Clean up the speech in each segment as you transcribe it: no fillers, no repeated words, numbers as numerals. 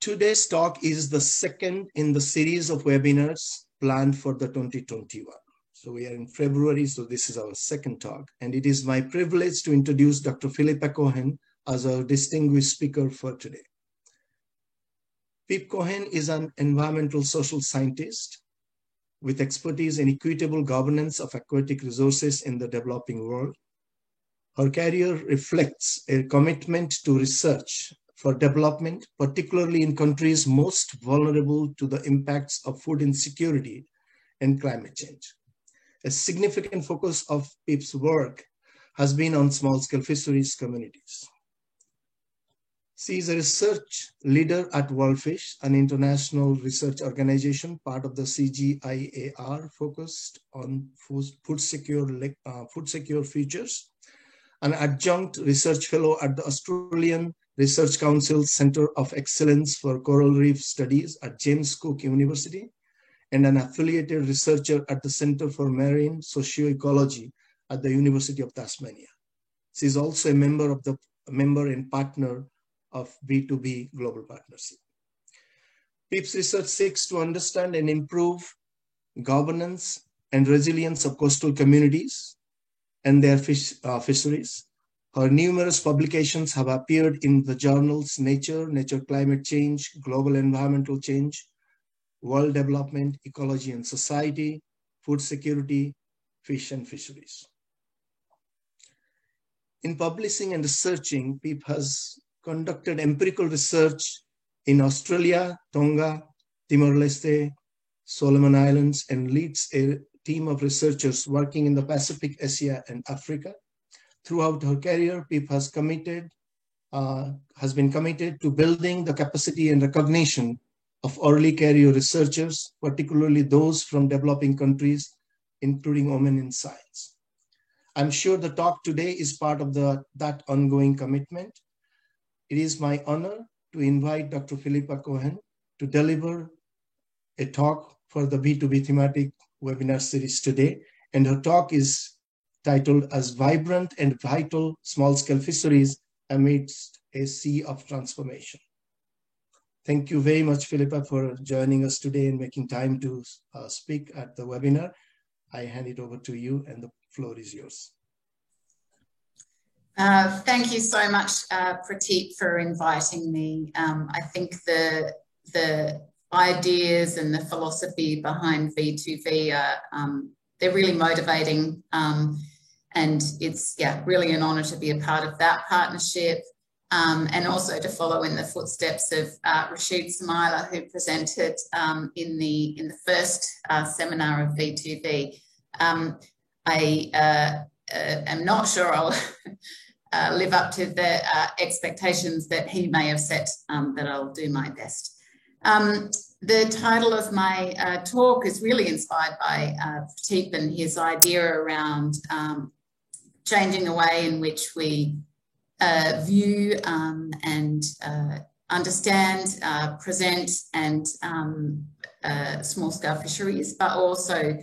Today's talk is the second in the series of webinars planned for the 2021. So we are in February, so this is our second talk. And it is my privilege to introduce Dr. Philippa Cohen as our distinguished speaker for today. Pip Cohen is an environmental social scientist with expertise in equitable governance of aquatic resources in the developing world. Her career reflects a commitment to research for development, particularly in countries most vulnerable to the impacts of food insecurity and climate change. A significant focus of Pip's work has been on small-scale fisheries communities. She is a research leader at WorldFish, an international research organization, part of the CGIAR, focused on food secure futures, an adjunct research fellow at the Australian Research Council Center of Excellence for Coral Reef Studies at James Cook University, and an affiliated researcher at the Center for Marine Socioecology at the University of Tasmania. She is also a member and partner of B2B Global Partnership. Pip's research seeks to understand and improve governance and resilience of coastal communities and their fisheries. Her numerous publications have appeared in the journals Nature, Nature Climate Change, Global Environmental Change, World Development, Ecology and Society, Food Security, Fish and Fisheries. In publishing and researching, Pip has conducted empirical research in Australia, Tonga, Timor-Leste, Solomon Islands, and leads a team of researchers working in the Pacific, Asia, and Africa. Throughout her career, Pip has been committed to building the capacity and recognition of early career researchers, particularly those from developing countries, including women in science. I'm sure the talk today is part of that ongoing commitment. It is my honor to invite Dr. Philippa Cohen to deliver a talk for the B2B thematic webinar series today. And her talk is titled as Vibrant and Vital Small-Scale Fisheries Amidst a Sea of Transformation. Thank you very much, Philippa, for joining us today and making time to speak at the webinar. I hand it over to you and the floor is yours. Thank you so much, Prateep, for inviting me. I think the ideas and the philosophy behind V2V are they're really motivating, and it's really an honour to be a part of that partnership, and also to follow in the footsteps of Rashid Smaila, who presented in the first seminar of V2V. I am not sure I'll live up to the expectations that he may have set, but I'll do my best. The title of my talk is really inspired by Prateep and his idea around changing the way in which we view and understand, present and small-scale fisheries, but also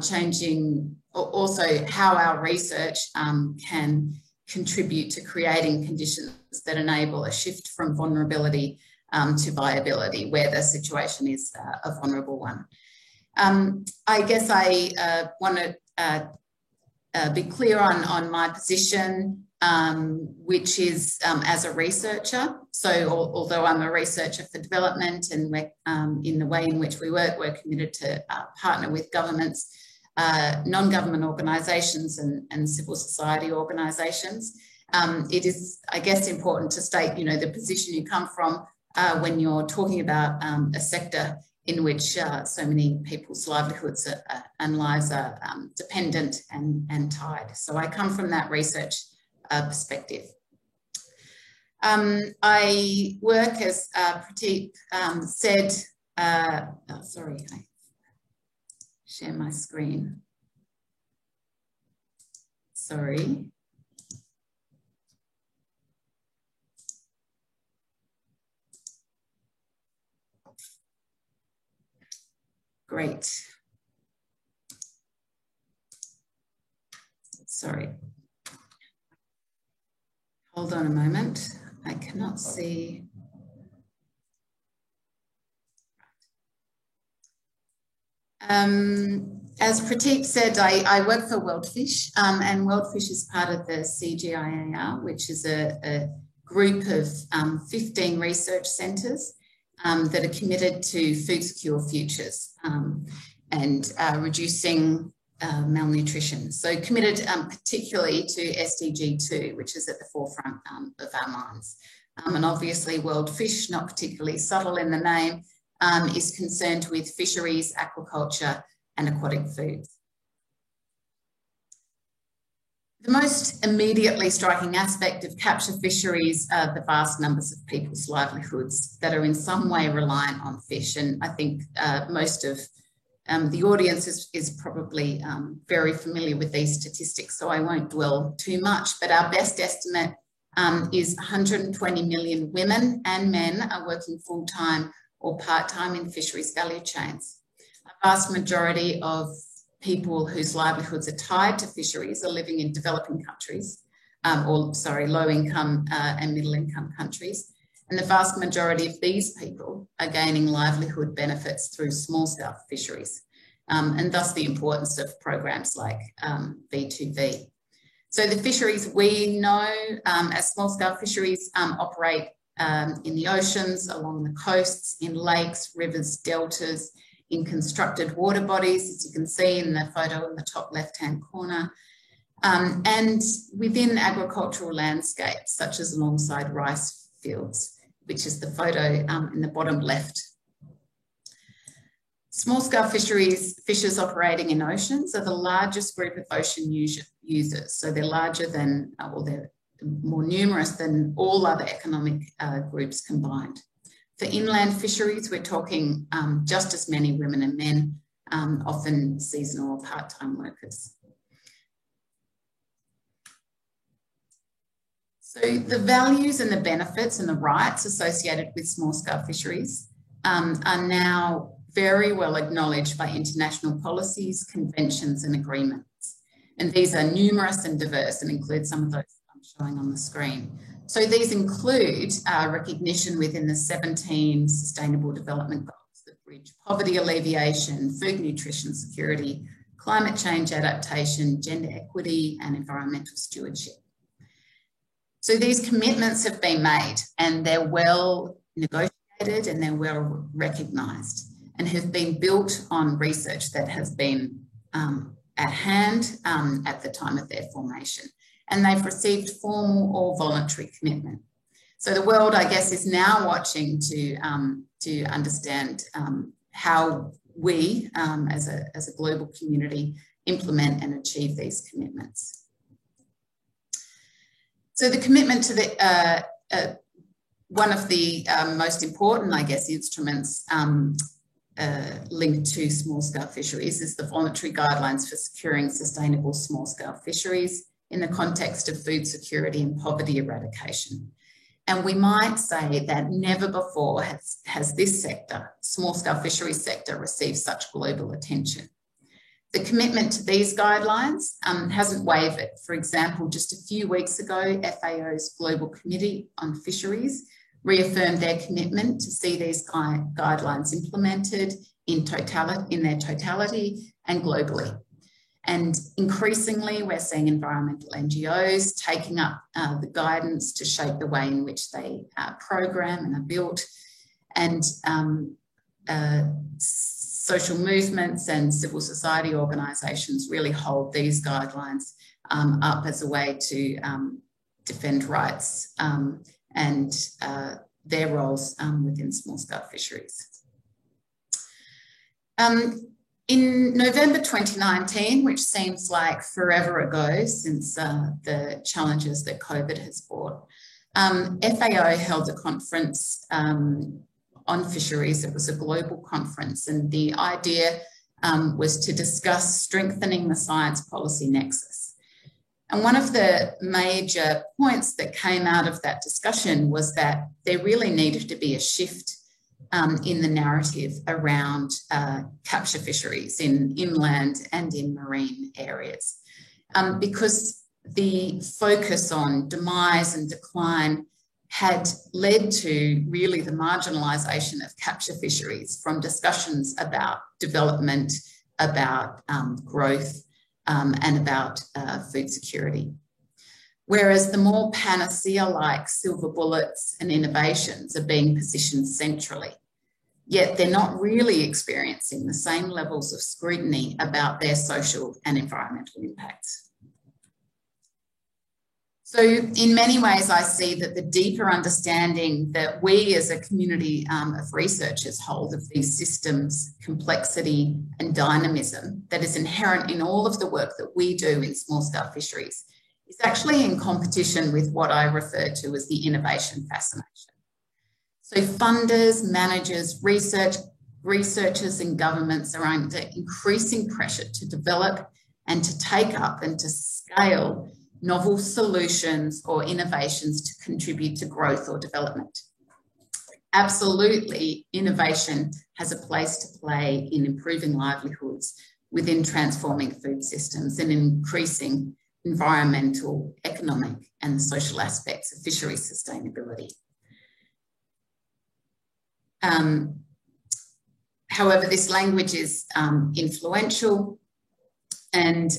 changing also how our research can contribute to creating conditions that enable a shift from vulnerability to viability, where the situation is a vulnerable one. I guess I want to be clear on my position, which is as a researcher. So although I'm a researcher for development and in the way in which we work, we're committed to partner with governments, non-government organisations and civil society organisations. It is, I guess, important to state, the position you come from when you're talking about a sector in which so many people's livelihoods and lives are dependent and tied. So I come from that research perspective. I work, as Prateep said, sorry, I share my screen. Sorry. Great. Sorry. Hold on a moment. I cannot see. As Prateep said, I work for WorldFish, and WorldFish is part of the CGIAR, which is a group of 15 research centres that are committed to food secure futures and reducing malnutrition. So committed particularly to SDG 2, which is at the forefront of our minds. And obviously WorldFish, not particularly subtle in the name, is concerned with fisheries, aquaculture and aquatic foods. The most immediately striking aspect of capture fisheries are the vast numbers of people's livelihoods that are in some way reliant on fish. And I think most of the audience is probably very familiar with these statistics, so I won't dwell too much, but our best estimate is 120 million women and men are working full-time or part-time in fisheries value chains. A vast majority of people whose livelihoods are tied to fisheries are living in developing countries, low-income and middle-income countries. And the vast majority of these people are gaining livelihood benefits through small-scale fisheries, and thus the importance of programs like V2V. So the fisheries we know as small-scale fisheries operate in the oceans, along the coasts, in lakes, rivers, deltas, in constructed water bodies, as you can see in the photo in the top left-hand corner, and within agricultural landscapes, such as alongside rice fields, which is the photo in the bottom left. Small-scale fishers operating in oceans are the largest group of ocean users. So they're larger than, or they're more numerous than all other economic groups combined. For inland fisheries, we're talking just as many women and men, often seasonal or part-time workers. So the values and the benefits and the rights associated with small-scale fisheries are now very well acknowledged by international policies, conventions and agreements. And these are numerous and diverse and include some of those I'm showing on the screen. So these include recognition within the 17 Sustainable Development Goals that bridge poverty alleviation, food nutrition security, climate change adaptation, gender equity and environmental stewardship. So these commitments have been made and they're well negotiated and they're well recognised and have been built on research that has been at hand at the time of their formation. And they've received formal or voluntary commitment. So the world, I guess, is now watching to understand how we, as a global community, implement and achieve these commitments. So the commitment to the one of the most important, I guess, instruments linked to small-scale fisheries is the voluntary guidelines for securing sustainable small-scale fisheries in the context of food security and poverty eradication. And we might say that never before has this sector, small-scale fisheries sector, received such global attention. The commitment to these guidelines hasn't wavered. For example, just a few weeks ago, FAO's Global Committee on Fisheries reaffirmed their commitment to see these guidelines implemented in their totality and globally. And increasingly, we're seeing environmental NGOs taking up the guidance to shape the way in which they program and are built. And social movements and civil society organisations really hold these guidelines up as a way to defend rights and their roles within small-scale fisheries. In November 2019, which seems like forever ago since the challenges that COVID has brought, FAO held a conference on fisheries. It was a global conference, and the idea was to discuss strengthening the science policy nexus. And one of the major points that came out of that discussion was that there really needed to be a shift in the narrative around capture fisheries in inland and in marine areas, because the focus on demise and decline had led to really the marginalisation of capture fisheries from discussions about development about growth and about food security. Whereas the more panacea-like silver bullets and innovations are being positioned centrally, yet they're not really experiencing the same levels of scrutiny about their social and environmental impacts. So in many ways, I see that the deeper understanding that we as a community of researchers hold of these systems, complexity and dynamism that is inherent in all of the work that we do in small-scale fisheries is actually in competition with what I refer to as the innovation fascination. So funders, managers, researchers and governments are under increasing pressure to develop and to take up and to scale novel solutions or innovations to contribute to growth or development. Absolutely, innovation has a place to play in improving livelihoods within transforming food systems and increasing environmental, economic and social aspects of fisheries sustainability. However, this language is influential, and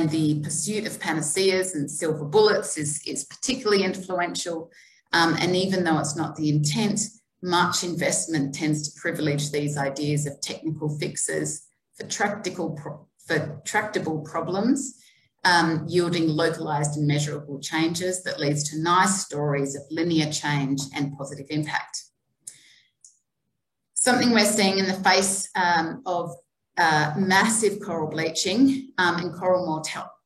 the pursuit of panaceas and silver bullets is particularly influential. And even though it's not the intent, much investment tends to privilege these ideas of technical fixes for tractable problems, yielding localised and measurable changes that leads to nice stories of linear change and positive impact. Something we're seeing in the face of massive coral bleaching and coral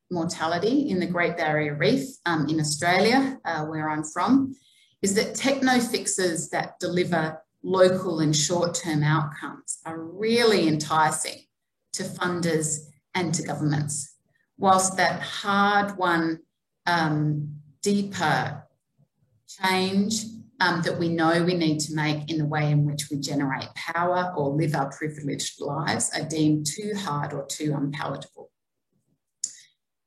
mortality in the Great Barrier Reef in Australia, where I'm from, is that techno fixes that deliver local and short-term outcomes are really enticing to funders and to governments, whilst that hard-won, deeper change that we know we need to make in the way in which we generate power or live our privileged lives are deemed too hard or too unpalatable.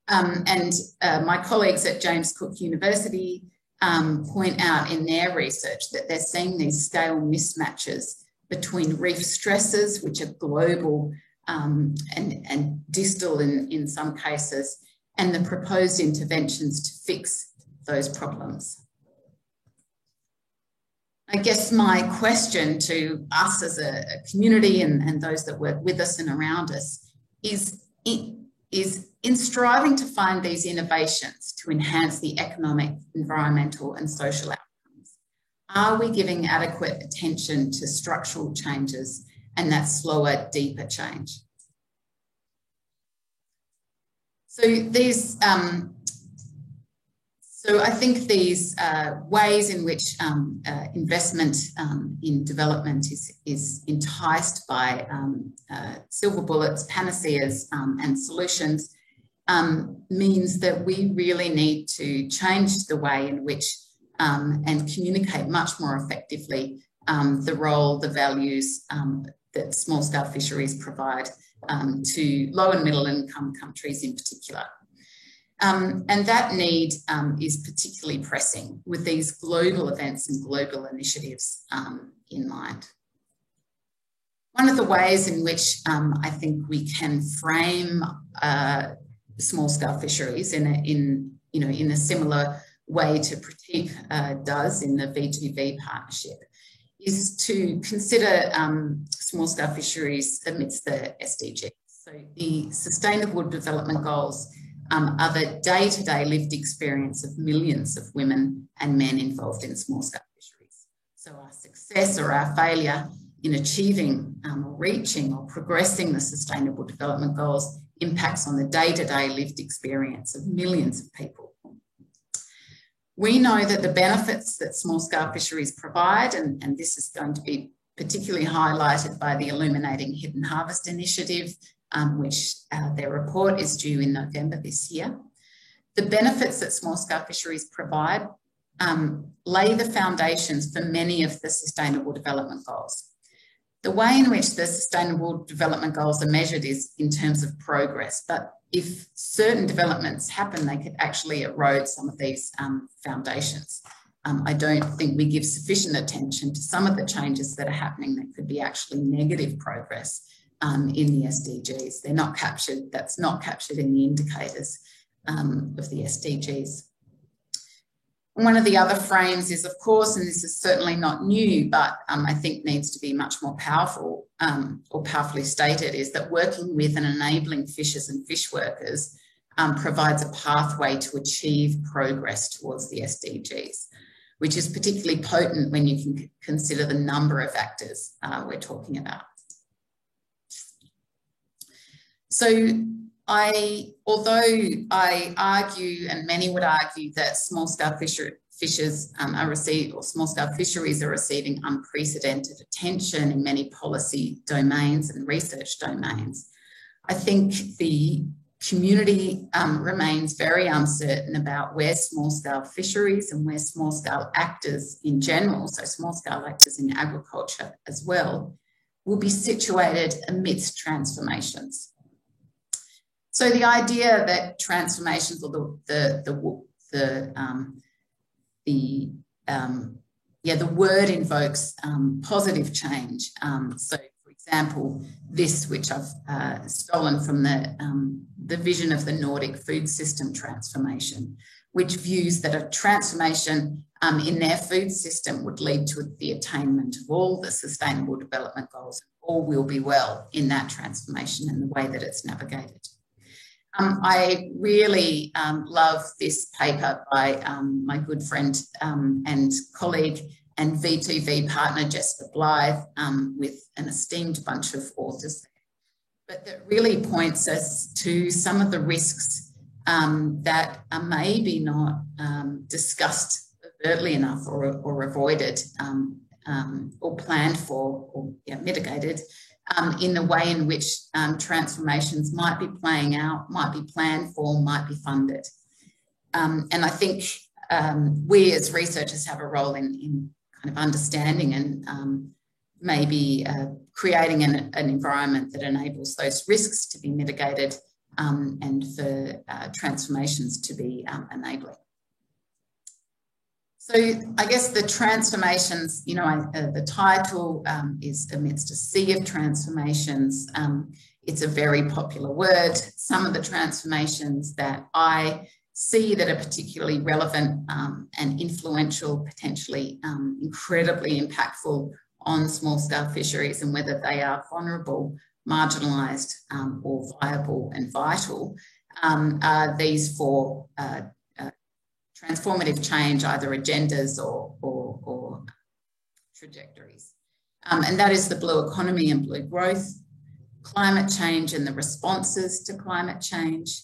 My colleagues at James Cook University point out in their research that they're seeing these scale mismatches between reef stresses, which are global and distal in some cases, and the proposed interventions to fix those problems. I guess my question to us as a community and those that work with us and around us is in striving to find these innovations to enhance the economic, environmental and social outcomes, are we giving adequate attention to structural changes and that slower, deeper change? So these, so I think these ways in which investment in development is enticed by silver bullets, panaceas and solutions means that we really need to change the way in which and communicate much more effectively the role, the values that small-scale fisheries provide to low and middle income countries in particular. And that need is particularly pressing with these global events and global initiatives in mind. One of the ways in which I think we can frame small-scale fisheries in a similar way to Pratik does in the V2V partnership is to consider small-scale fisheries amidst the SDGs. So the Sustainable Development Goals are the day-to-day lived experience of millions of women and men involved in small-scale fisheries. So our success or our failure in achieving or reaching or progressing the Sustainable Development Goals impacts on the day-to-day lived experience of millions of people. We know that the benefits that small-scale fisheries provide, and this is going to be particularly highlighted by the Illuminating Hidden Harvest initiative, which their report is due in November this year. The benefits that small-scale fisheries provide lay the foundations for many of the Sustainable Development Goals. The way in which the Sustainable Development Goals are measured is in terms of progress, but if certain developments happen, they could actually erode some of these foundations. I don't think we give sufficient attention to some of the changes that are happening that could be actually negative progress in the SDGs. They're not captured, that's not captured in the indicators of the SDGs. One of the other frames is, of course, and this is certainly not new, but I think needs to be much more powerful or powerfully stated, is that working with and enabling fishers and fish workers provides a pathway to achieve progress towards the SDGs, which is particularly potent when you can consider the number of factors we're talking about. So although I argue, and many would argue, that small-scale fisheries are receiving unprecedented attention in many policy domains and research domains, I think the community remains very uncertain about where small-scale fisheries and where small-scale actors in general, so small-scale actors in agriculture as well, will be situated amidst transformations. So the idea that transformations, or the word invokes positive change. So, for example, this, which I've stolen from the vision of the Nordic food system transformation, which views that a transformation in their food system would lead to the attainment of all the sustainable development goals. All will be well in that transformation and the way that it's navigated. I really love this paper by my good friend and colleague and V2V partner, Jesper Blythe, with an esteemed bunch of authors, but that really points us to some of the risks that are maybe not discussed overtly enough or avoided or planned for or mitigated in the way in which transformations might be playing out, might be planned for, might be funded. And I think we as researchers have a role in kind of understanding and maybe creating an environment that enables those risks to be mitigated and for transformations to be enabling. So I guess the transformations, the title is Amidst a Sea of Transformations. It's a very popular word. Some of the transformations that I see that are particularly relevant and influential, potentially incredibly impactful on small-scale fisheries, and whether they are vulnerable, marginalised or viable and vital, are these four transformative change, either agendas or trajectories. And that is the blue economy and blue growth, climate change and the responses to climate change,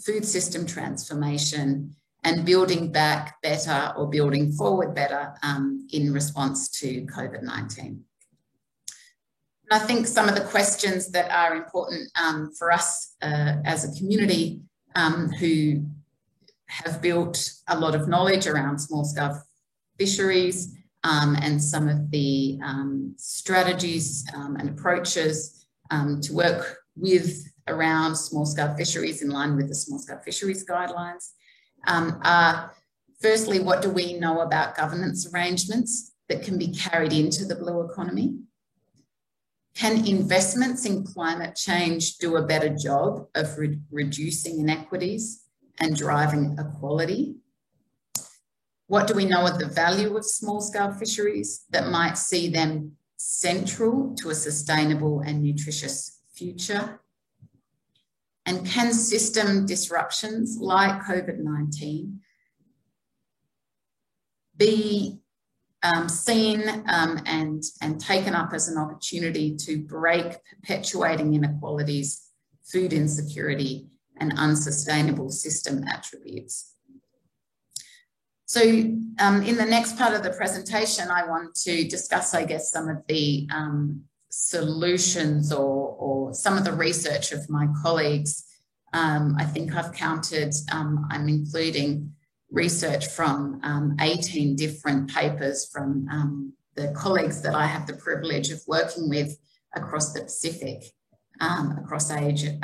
food system transformation, and building back better or building forward better in response to COVID-19. I think some of the questions that are important for us as a community who have built a lot of knowledge around small-scale fisheries and some of the strategies and approaches to work with around small-scale fisheries in line with the small-scale fisheries guidelines are, firstly, what do we know about governance arrangements that can be carried into the blue economy? Can investments in climate change do a better job of reducing inequities and driving equality? What do we know of the value of small-scale fisheries that might see them central to a sustainable and nutritious future? And can system disruptions like COVID-19 be seen and taken up as an opportunity to break perpetuating inequalities, food insecurity, and unsustainable system attributes? So in the next part of the presentation, I want to discuss, I guess, some of the solutions or some of the research of my colleagues. I think I've counted, I'm including research from 18 different papers from the colleagues that I have the privilege of working with across the Pacific, across Asia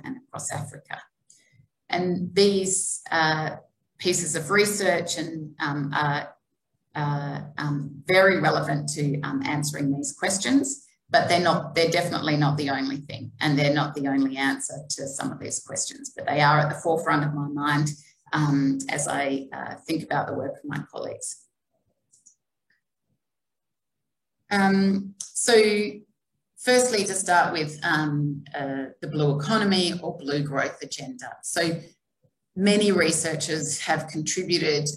and across Africa. And these pieces of research and are very relevant to answering these questions, but they're definitely not the only thing, and they're not the only answer to some of these questions, but they are at the forefront of my mind as I think about the work of my colleagues. So firstly, to start with the blue economy or blue growth agenda. So many researchers have contributed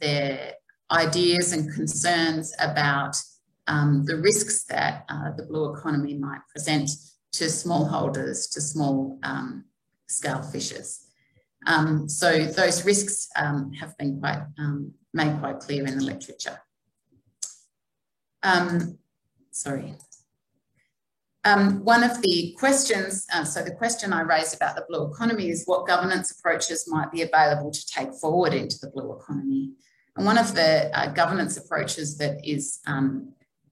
their ideas and concerns about the risks that the blue economy might present to smallholders, to small scale fishers. So those risks have been quite made quite clear in the literature. One of the questions, so the question I raised about the blue economy is what governance approaches might be available to take forward into the blue economy. And one of the governance approaches that is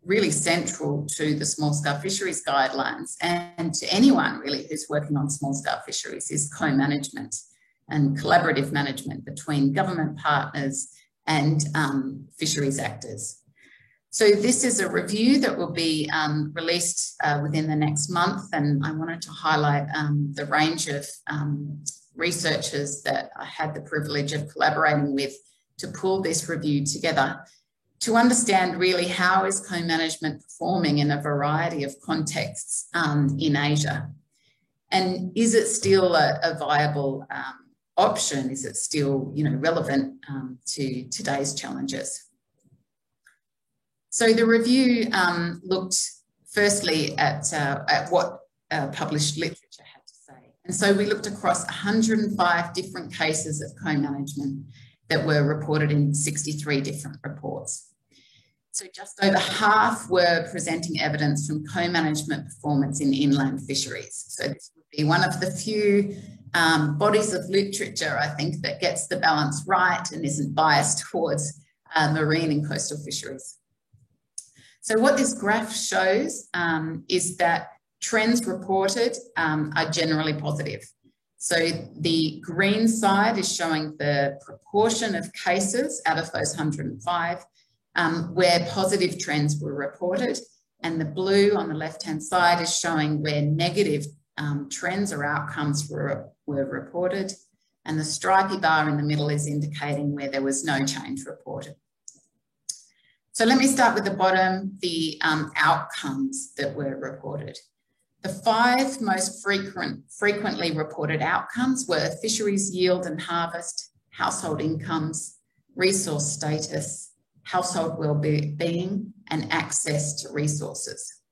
really central to the small-scale fisheries guidelines and to anyone really who's working on small-scale fisheries is co-management and collaborative management between government partners and fisheries actors. So this is a review that will be released within the next month, and I wanted to highlight the range of researchers that I had the privilege of collaborating with to pull this review together to understand really how is co-management performing in a variety of contexts in Asia. And is it still a viable option? Is it still relevant to today's challenges? So the review looked firstly at what published literature had to say. And so we looked across 105 different cases of co-management that were reported in 63 different reports. So just over half were presenting evidence from co-management performance in inland fisheries. So this would be one of the few bodies of literature, I think, that gets the balance right and isn't biased towards marine and coastal fisheries. So what this graph shows is that trends reported are generally positive. So the green side is showing the proportion of cases out of those 105 where positive trends were reported, and the blue on the left-hand side is showing where negative trends or outcomes were reported, and the stripy bar in the middle is indicating where there was no change reported. So let me start with the bottom, the outcomes that were reported. The 5 most frequently reported outcomes were fisheries yield and harvest, household incomes, resource status, household well-being, and access to resources.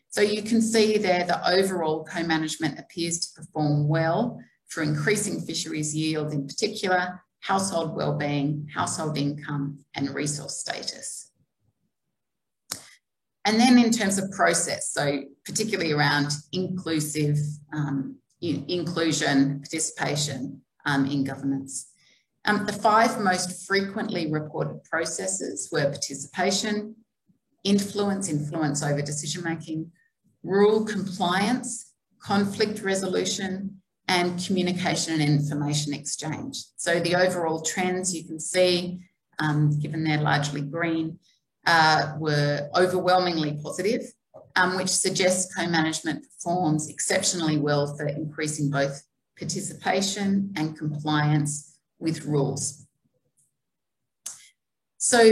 So you can see there the overall co-management appears to perform well for increasing fisheries yield in particular, household well-being, household income, and resource status. And then in terms of process, so particularly around inclusion, participation in governance. The 5 most frequently reported processes were participation, influence over decision-making, rule compliance, conflict resolution, and communication and information exchange. So the overall trends you can see, given they're largely green, were overwhelmingly positive, which suggests co-management performs exceptionally well for increasing both participation and compliance with rules. So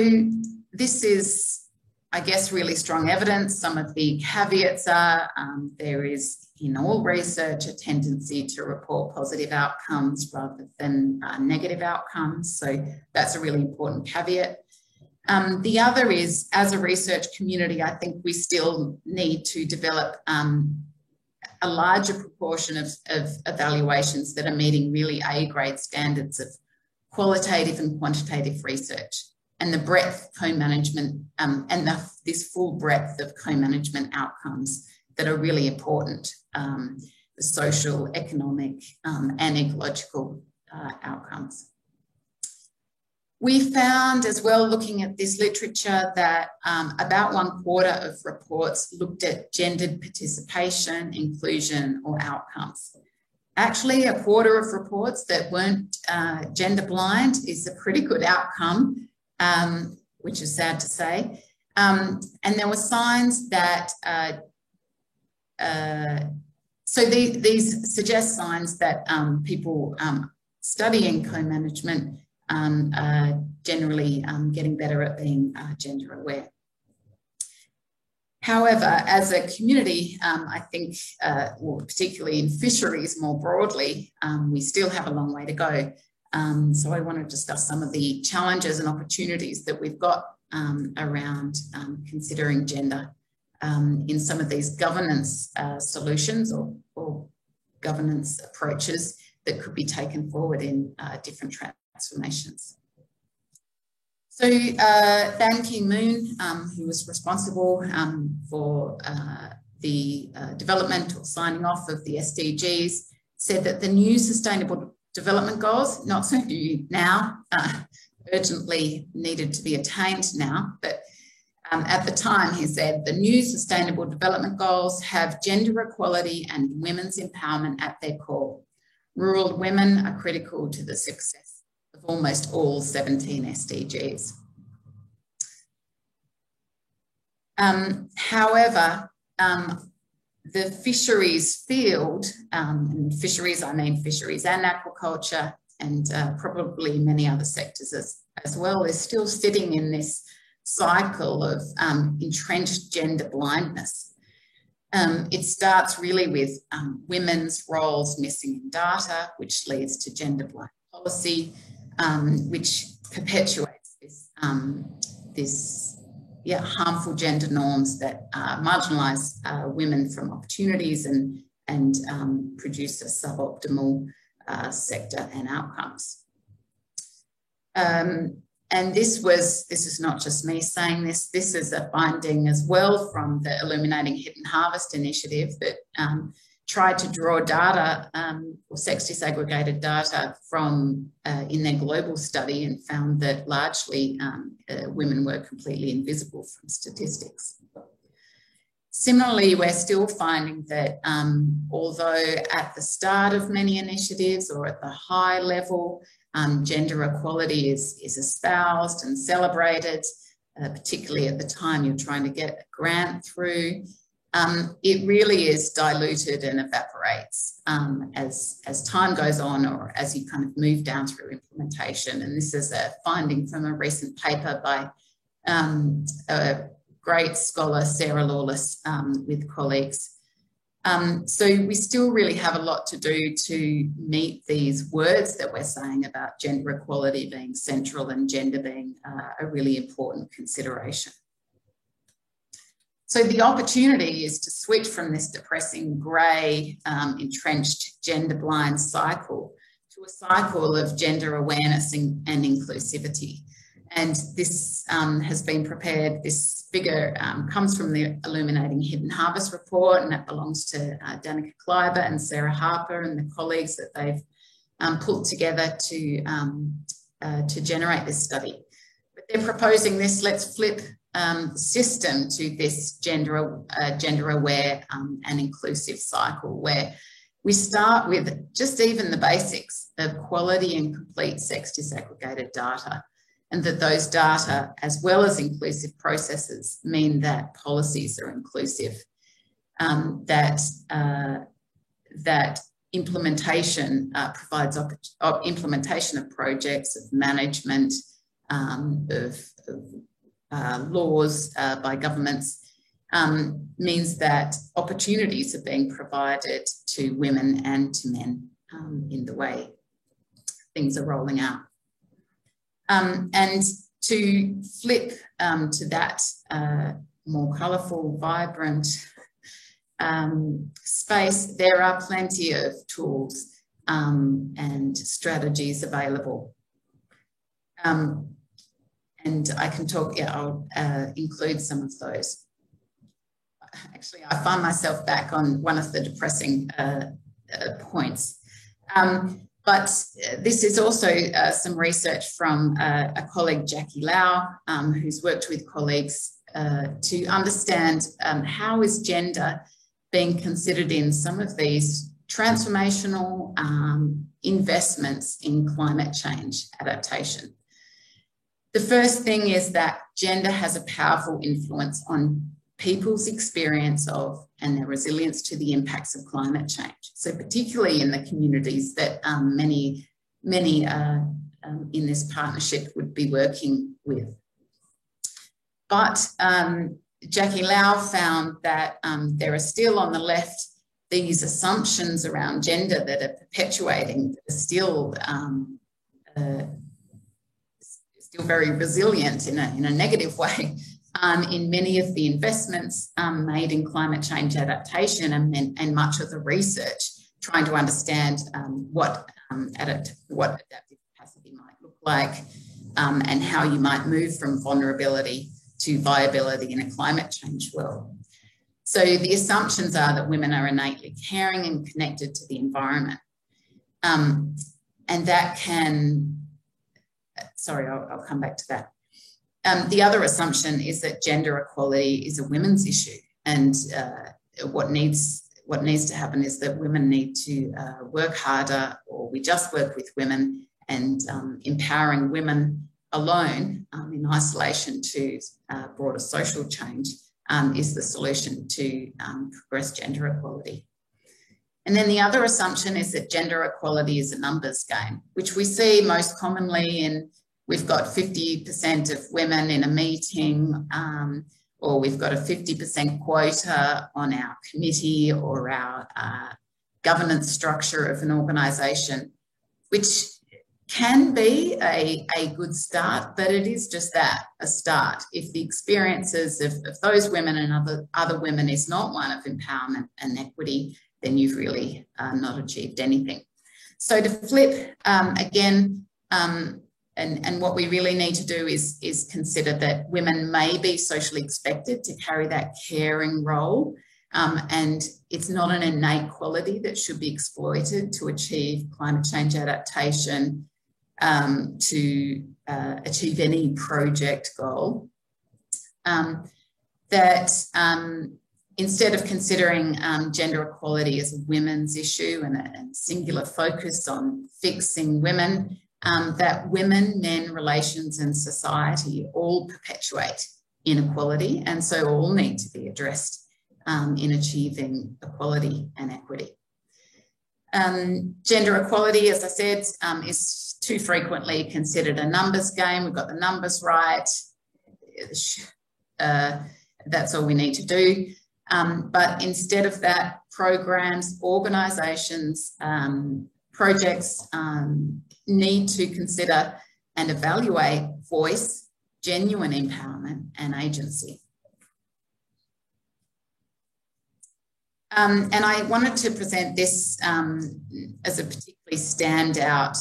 this is, I guess, really strong evidence. Some of the caveats are there is in all research a tendency to report positive outcomes rather than negative outcomes. So that's a really important caveat. The other is, as a research community, I think we still need to develop a larger proportion of evaluations that are meeting really A-grade standards of qualitative and quantitative research, and the breadth of co-management and this full breadth of co-management outcomes that are really important, the social, economic, and ecological outcomes. We found as well, looking at this literature, that about 1/4 of reports looked at gendered participation, inclusion, or outcomes. Actually, a quarter of reports that weren't gender blind is a pretty good outcome, which is sad to say. And there were signs that, so these suggest signs that people studying co-management are generally getting better at being gender aware. However, as a community, I think, well, particularly in fisheries more broadly, we still have a long way to go. So I want to discuss some of the challenges and opportunities that we've got around considering gender in some of these governance solutions or governance approaches that could be taken forward in different transformations. So Ban Ki-moon, who was responsible for the development or signing off of the SDGs, said that the new Sustainable Development Goals, not so new now, urgently needed to be attained now, but at the time he said the new Sustainable Development Goals have gender equality and women's empowerment at their core. Rural women are critical to the success of almost all 17 SDGs. However, the fisheries field, and fisheries, I mean fisheries and aquaculture, and probably many other sectors as well, is still sitting in this cycle of entrenched gender blindness. It starts really with women's roles missing in data, which leads to gender blind policy, which perpetuates this harmful gender norms that marginalise women from opportunities and produce a suboptimal sector and outcomes. And this is not just me saying this is a finding as well from the Illuminating Hidden Harvest initiative that tried to draw data or sex disaggregated data from in their global study and found that largely women were completely invisible from statistics. Similarly, we're still finding that although at the start of many initiatives or at the high level, gender equality is espoused and celebrated, particularly at the time you're trying to get a grant through, it really is diluted and evaporates as time goes on or as you kind of move down through implementation. And this is a finding from a recent paper by a great scholar, Sarah Lawless, with colleagues. So we still really have a lot to do to meet these words that we're saying about gender equality being central and gender being a really important consideration. So the opportunity is to switch from this depressing grey, entrenched gender blind cycle to a cycle of gender awareness and inclusivity. And this has been prepared, this figure comes from the Illuminating Hidden Harvest report, and that belongs to Danica Kleiber and Sarah Harper and the colleagues that they've pulled together to generate this study. But they're proposing this, let's flip system to this gender aware and inclusive cycle where we start with just even the basics of quality and complete sex disaggregated data, and that those data, as well as inclusive processes, mean that policies are inclusive, that implementation provides implementation of projects, of management, of laws by governments, means that opportunities are being provided to women and to men in the way things are rolling out. And to flip to that more colourful, vibrant space, there are plenty of tools and strategies available. And I can talk, I'll include some of those. Actually, I find myself back on one of the depressing points. But this is also some research from a colleague, Jackie Lau, who's worked with colleagues to understand how is gender being considered in some of these transformational investments in climate change adaptation. The first thing is that gender has a powerful influence on people's experience of and their resilience to the impacts of climate change. So particularly in the communities that many in this partnership would be working with. But Jackie Lau found that there are still on the left these assumptions around gender that are perpetuating, that are still very resilient in a negative way in many of the investments made in climate change adaptation and much of the research trying to understand what adaptive capacity might look like and how you might move from vulnerability to viability in a climate change world. So the assumptions are that women are innately caring and connected to the environment. And that can, sorry, I'll come back to that. The other assumption is that gender equality is a women's issue, and what needs to happen is that women need to work harder, or we just work with women, and empowering women alone in isolation to broader social change is the solution to progress gender equality. And then the other assumption is that gender equality is a numbers game, which we see most commonly in, we've got 50% of women in a meeting, or we've got a 50% quota on our committee or our governance structure of an organisation, which can be a good start, but it is just that, a start. If the experiences of those women and other women is not one of empowerment and equity, then you've really not achieved anything. So to flip, again, and what we really need to do is consider that women may be socially expected to carry that caring role, and it's not an innate quality that should be exploited to achieve climate change adaptation, to achieve any project goal. Instead of considering gender equality as a women's issue and a singular focus on fixing women, that women, men, relations and society all perpetuate inequality, and so all need to be addressed in achieving equality and equity. Gender equality, as I said, is too frequently considered a numbers game. We've got the numbers right. That's all we need to do. But instead of that, programs, organisations, projects need to consider and evaluate voice, genuine empowerment and agency. And I wanted to present this as a particularly standout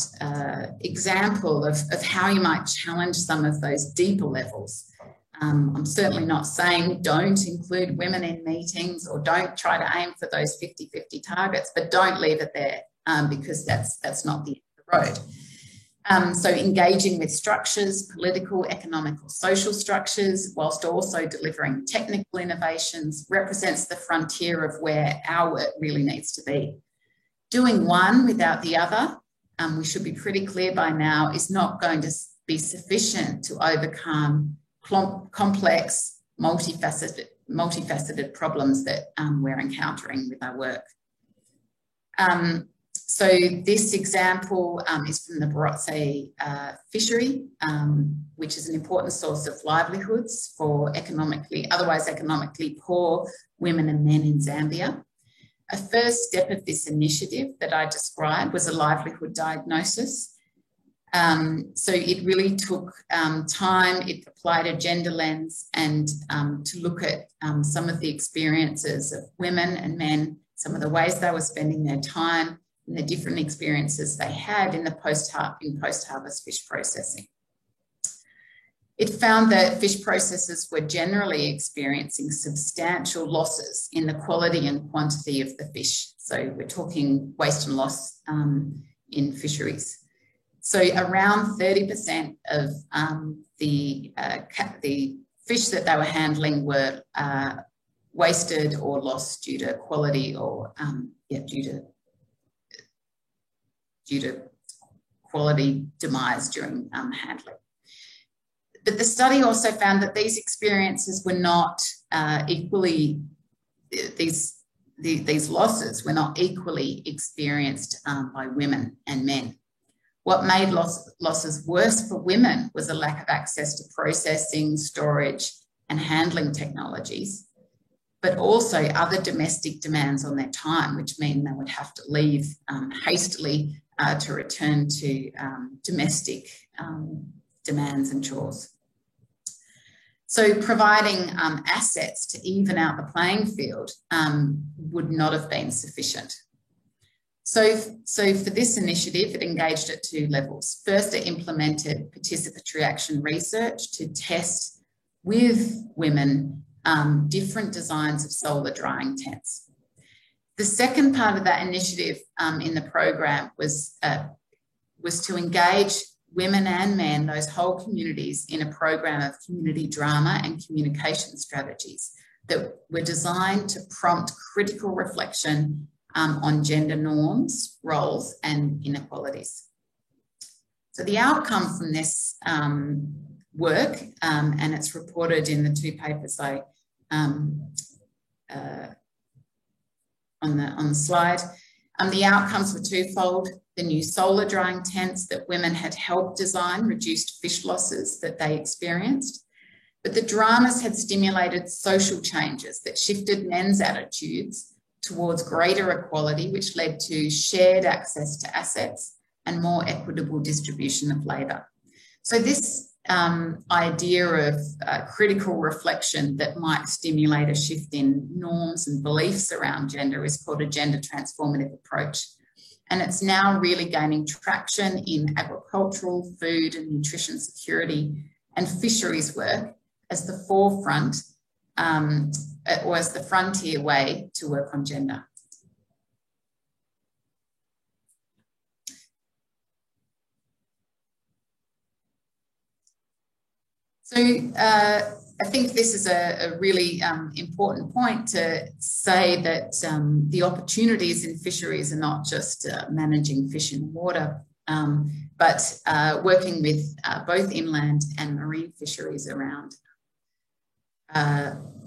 example of how you might challenge some of those deeper levels. I'm certainly not saying don't include women in meetings or don't try to aim for those 50-50 targets, but don't leave it there because that's not the end of the road. So engaging with structures, political, economic or social structures, whilst also delivering technical innovations, represents the frontier of where our work really needs to be. Doing one without the other, we should be pretty clear by now, is not going to be sufficient to overcome complex, multifaceted problems that we're encountering with our work. So this example is from the Barotse fishery, which is an important source of livelihoods for otherwise economically poor women and men in Zambia. A first step of this initiative that I described was a livelihood diagnosis. So it really took time, it applied a gender lens and to look at some of the experiences of women and men, some of the ways they were spending their time and the different experiences they had in post-harvest fish processing. It found that fish processors were generally experiencing substantial losses in the quality and quantity of the fish. So we're talking waste and loss in fisheries. So around 30% of the fish that they were handling were wasted or lost due to quality or due to due to quality demise during handling. But the study also found that these experiences were not equally, these losses were not equally experienced by women and men. What made losses worse for women was a lack of access to processing, storage, and handling technologies, but also other domestic demands on their time, which mean they would have to leave hastily to return to domestic demands and chores. So providing assets to even out the playing field would not have been sufficient. So for this initiative, it engaged at 2 levels. First, it implemented participatory action research to test with women different designs of solar drying tents. The second part of that initiative in the program was to engage women and men, those whole communities, in a program of community drama and communication strategies that were designed to prompt critical reflection on gender norms, roles, and inequalities. So the outcome from this work, and it's reported in the 2 papers on the slide, the outcomes were twofold. The new solar drying tents that women had helped design reduced fish losses that they experienced, but the dramas had stimulated social changes that shifted men's attitudes towards greater equality, which led to shared access to assets and more equitable distribution of labour. So this idea of critical reflection that might stimulate a shift in norms and beliefs around gender is called a gender transformative approach. And it's now really gaining traction in agricultural, food and nutrition security and fisheries work as the forefront or as the frontier way to work on gender. So I think this is a really important point to say that the opportunities in fisheries are not just managing fish in water, but working with both inland and marine fisheries around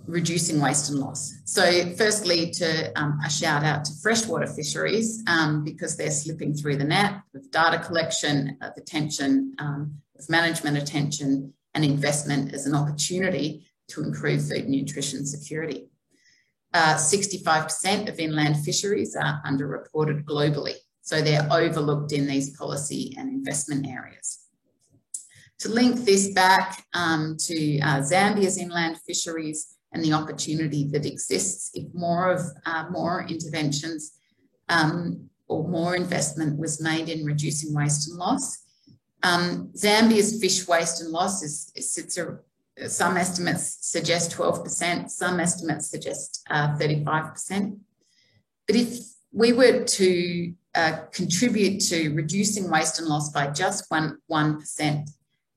reducing waste and loss. So firstly, a shout out to freshwater fisheries because they're slipping through the net with data collection, of attention, of management attention, and investment as an opportunity to improve food and nutrition security. 65% of inland fisheries are underreported globally, so they're overlooked in these policy and investment areas. To link this back to Zambia's inland fisheries and the opportunity that exists if more interventions or more investment was made in reducing waste and loss. Zambia's fish waste and loss some estimates suggest 12%, some estimates suggest 35%. But if we were to contribute to reducing waste and loss by just 1%,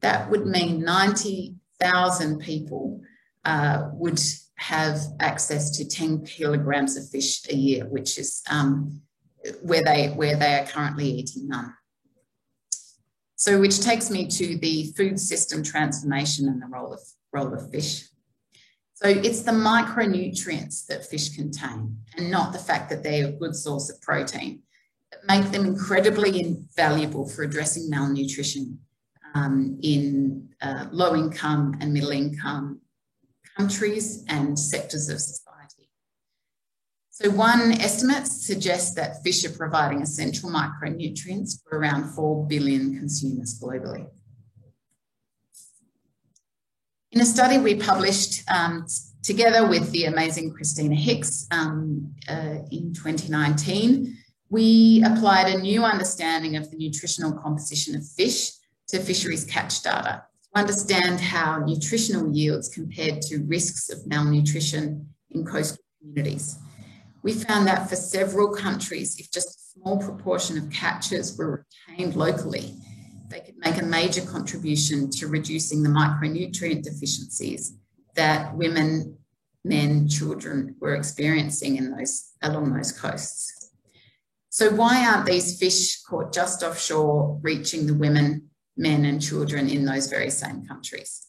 that would mean 90,000 people would have access to 10 kilograms of fish a year, which is where they are currently eating none. So which takes me to the food system transformation and the role of fish. So it's the micronutrients that fish contain and not the fact that they're a good source of protein that make them incredibly invaluable for addressing malnutrition in low-income and middle-income countries and sectors of society. So one estimate suggests that fish are providing essential micronutrients for around 4 billion consumers globally. In a study we published together with the amazing Christina Hicks in 2019, we applied a new understanding of the nutritional composition of fish to fisheries catch data to understand how nutritional yields compared to risks of malnutrition in coastal communities. We found that for several countries, if just a small proportion of catches were retained locally, they could make a major contribution to reducing the micronutrient deficiencies that women, men, children were experiencing along those coasts. So why aren't these fish caught just offshore reaching the women, men and children in those very same countries?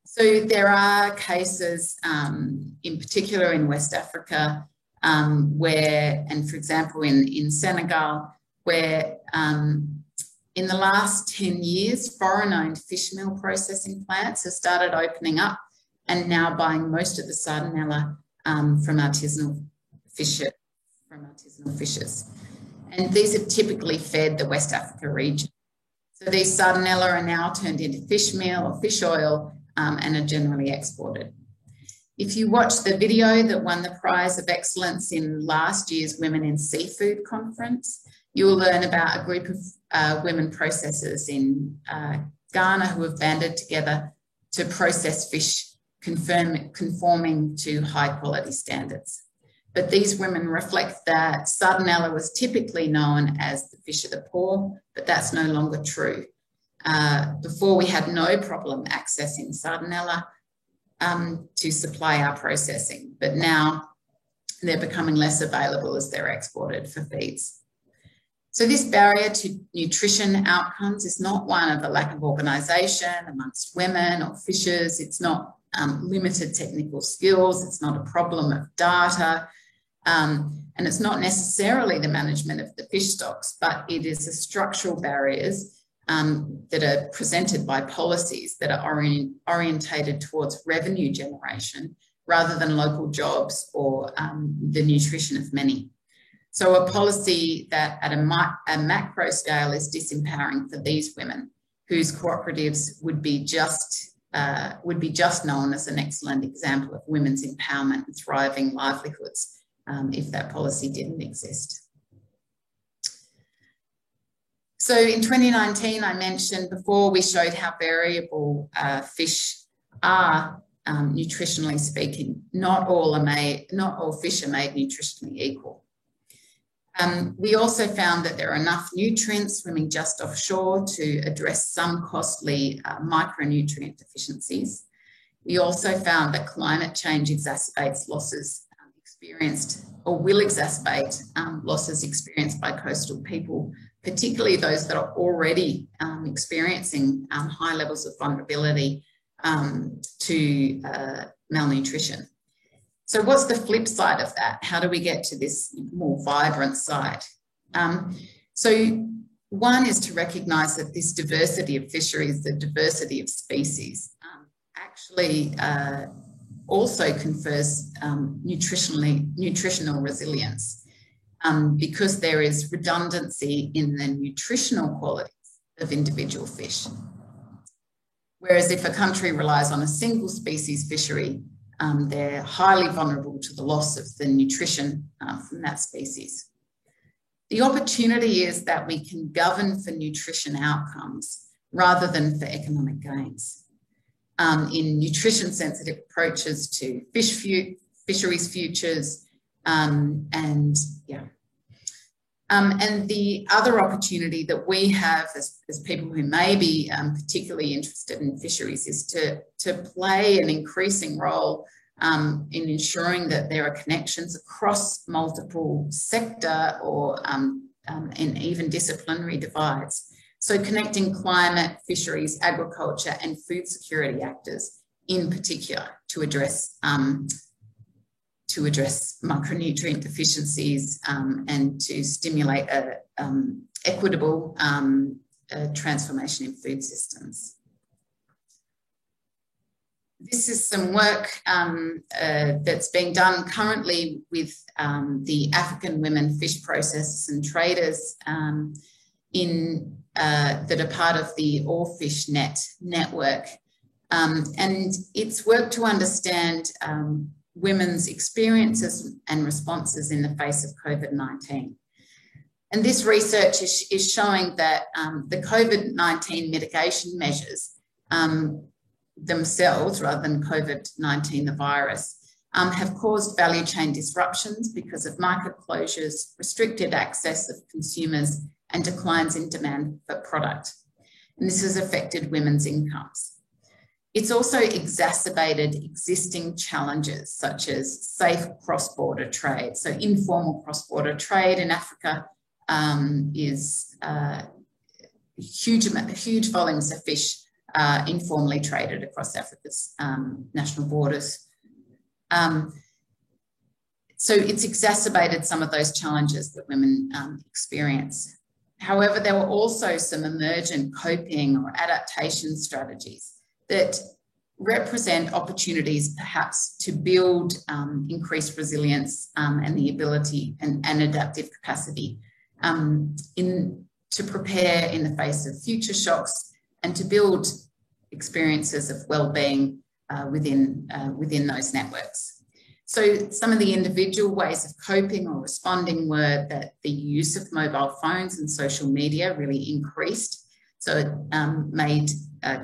So there are cases, in particular in West Africa, where, and for example, in Senegal, where in the last 10 years, foreign-owned fish meal processing plants have started opening up and now buying most of the sardinella from artisanal fishers. And these are typically fed the West Africa region. So these sardinella are now turned into fish meal or fish oil and are generally exported. If you watch the video that won the Prize of Excellence in last year's Women in Seafood conference, you'll learn about a group of women processors in Ghana who have banded together to process fish conforming to high quality standards. But these women reflect that sardinella was typically known as the fish of the poor, but that's no longer true. Before, we had no problem accessing sardinella to supply our processing, but now they're becoming less available as they're exported for feeds. So this barrier to nutrition outcomes is not one of a lack of organisation amongst women or fishers. It's not limited technical skills. It's not a problem of data. And it's not necessarily the management of the fish stocks, but it is the structural barriers that are presented by policies that are orientated towards revenue generation rather than local jobs or the nutrition of many. So a policy that at a macro scale is disempowering for these women, whose cooperatives would be just known as an excellent example of women's empowerment and thriving livelihoods if that policy didn't exist. So in 2019, I mentioned before, we showed how variable fish are nutritionally speaking. Not all fish are made nutritionally equal. We also found that there are enough nutrients swimming just offshore to address some costly micronutrient deficiencies. We also found that climate change exacerbates losses experienced or will exacerbate losses experienced by coastal people, particularly those that are already experiencing high levels of vulnerability to malnutrition. So what's the flip side of that? How do we get to this more vibrant side? So one is to recognise that this diversity of fisheries, the diversity of species, actually also confers nutritional resilience because there is redundancy in the nutritional qualities of individual fish. Whereas if a country relies on a single species fishery, they're highly vulnerable to the loss of the nutrition from that species. The opportunity is that we can govern for nutrition outcomes rather than for economic gains. In nutrition-sensitive approaches to fisheries futures, and the other opportunity that we have as people who may be particularly interested in fisheries is to play an increasing role in ensuring that there are connections across multiple sector or and even disciplinary divides. So connecting climate, fisheries, agriculture and food security actors in particular to address micronutrient deficiencies and to stimulate equitable transformation in food systems. This is some work that's being done currently with the African women fish processors and traders that are part of the All Fish Net network. And it's work to understand women's experiences and responses in the face of COVID-19. And this research is showing that the COVID-19 mitigation measures themselves, rather than COVID-19, the virus, have caused value chain disruptions because of market closures, restricted access of consumers, and declines in demand for product. And this has affected women's incomes. It's also exacerbated existing challenges such as safe cross-border trade. So informal cross-border trade in Africa is huge volumes of fish informally traded across Africa's national borders. So it's exacerbated some of those challenges that women experience. However, there were also some emergent coping or adaptation strategies that represent opportunities perhaps to build increased resilience and the ability and adaptive capacity to prepare in the face of future shocks and to build experiences of well-being within those networks. So some of the individual ways of coping or responding were that the use of mobile phones and social media really increased. So it made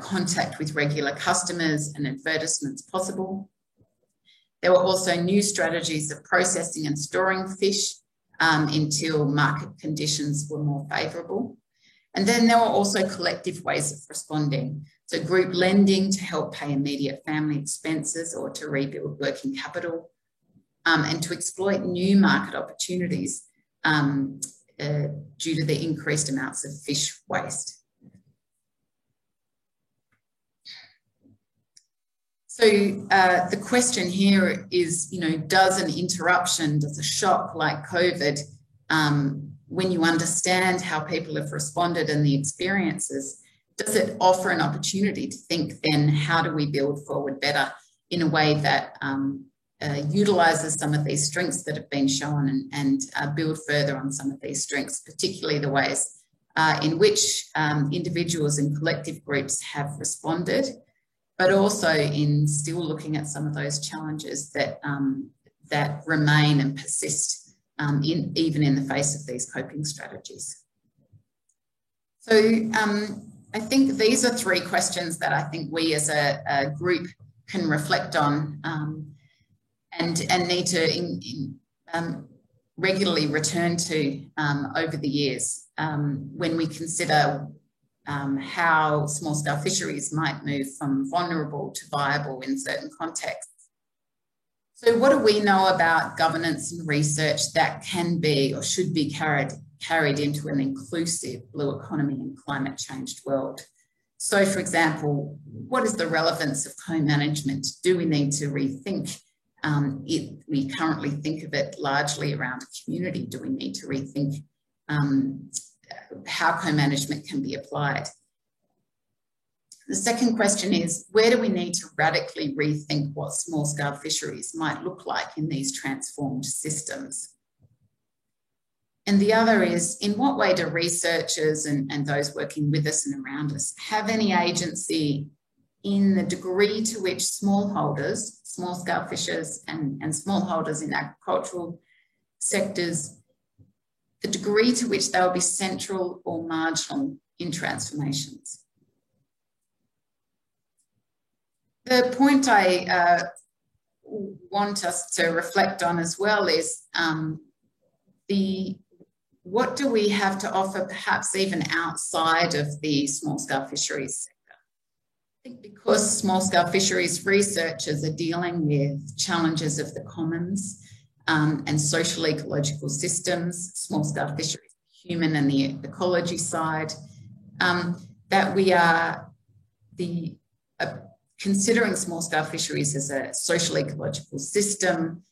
contact with regular customers and advertisements possible. There were also new strategies of processing and storing fish until market conditions were more favourable. And then there were also collective ways of responding. So group lending to help pay immediate family expenses or to rebuild working capital, and to exploit new market opportunities due to the increased amounts of fish waste. So the question here is, does an interruption, does a shock like COVID, when you understand how people have responded and the experiences, does it offer an opportunity to think then how do we build forward better in a way that utilises some of these strengths that have been shown and build further on some of these strengths, particularly the ways in which individuals and collective groups have responded, but also in still looking at some of those challenges that, that remain and persist even in the face of these coping strategies. So I think these are three questions that I think we as a group can reflect on and need to regularly return to over the years when we consider how small-scale fisheries might move from vulnerable to viable in certain contexts. So what do we know about governance and research that can be or should be carried into an inclusive blue economy and climate changed world? So, for example, what is the relevance of co-management? Do we need to rethink it? We currently think of it largely around a community. Do we need to rethink how co-management can be applied? The second question is, where do we need to radically rethink what small-scale fisheries might look like in these transformed systems? And the other is, in what way do researchers and those working with us and around us have any agency in the degree to which smallholders, small-scale fishers and smallholders in agricultural sectors, the degree to which they will be central or marginal in transformations? The point I want us to reflect on as well is what do we have to offer perhaps even outside of the small-scale fisheries sector? I think because small-scale fisheries researchers are dealing with challenges of the commons and social ecological systems, small-scale fisheries, human and the ecology side, that we are considering small-scale fisheries as a social ecological system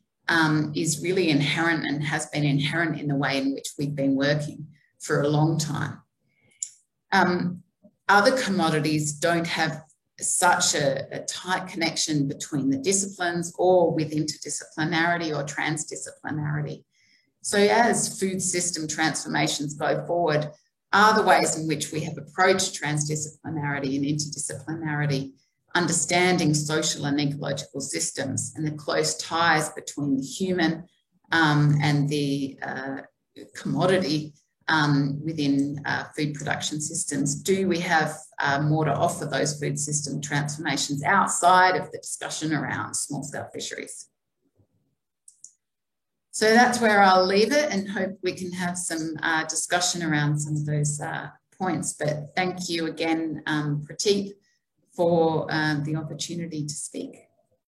is really inherent and has been inherent in the way in which we've been working for a long time. Other commodities don't have such a tight connection between the disciplines or with interdisciplinarity or transdisciplinarity. So as food system transformations go forward, are the ways in which we have approached transdisciplinarity and interdisciplinarity, understanding social and ecological systems and the close ties between the human and the commodity within food production systems. Do we have more to offer those food system transformations outside of the discussion around small-scale fisheries? So that's where I'll leave it and hope we can have some discussion around some of those points. But thank you again, Prateep, for the opportunity to speak.